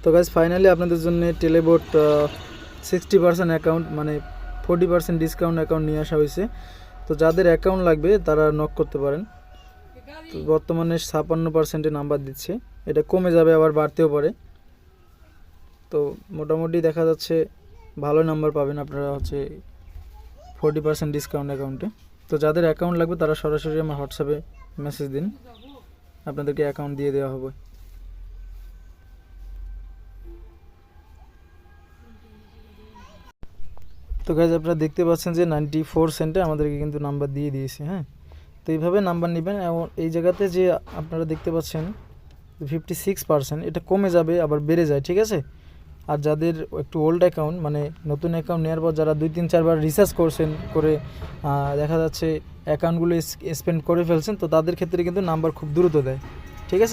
তো guys finally আপনাদের জন্য টেলেবোট 60% অ্যাকাউন্ট মানে 40% ডিসকাউন্ট অ্যাকাউন্ট নিয়ে আসা হয়েছে। তো যাদের অ্যাকাউন্ট লাগবে তারা নক করতে পারেন। তো বর্তমানে 56% নাম্বার দিচ্ছে, এটা কমে যাবে আবার বাড়তেও পারে। তো মোটামুটি দেখা যাচ্ছে ভালো নাম্বার পাবেন আপনারা 40% ডিসকাউন্ট অ্যাকাউন্টে। তো যাদের অ্যাকাউন্ট লাগবে তারা সরাসরি আমার হোয়াটসঅ্যাপে মেসেজ দিন, আপনাদেরকে অ্যাকাউন্ট দিয়ে দেওয়া হবে। তো গাইজ আপনারা দেখতে পাচ্ছেন যে 94 সেন্টে আমাদেরকে কিন্তু নাম্বার দিয়ে দিয়েছে। হ্যাঁ, তো এইভাবে নাম্বার নেবেন। এবং এই জায়গাতে যে আপনারা দেখতে পাচ্ছেন 56%, এটা কমে যাবে আবার বেড়ে যায়, ঠিক আছে। আর যাদের একটু ওল্ড অ্যাকাউন্ট মানে নতুন অ্যাকাউন্ট নেওয়ার পর যারা 2-3-4 বার রিচার্জ করছেন করে দেখা যাচ্ছে অ্যাকাউন্টগুলো স্পেন্ড করে ফেলছেন, তো তাদের ক্ষেত্রে কিন্তু নাম্বার খুব দ্রুত দেয়, ঠিক আছে।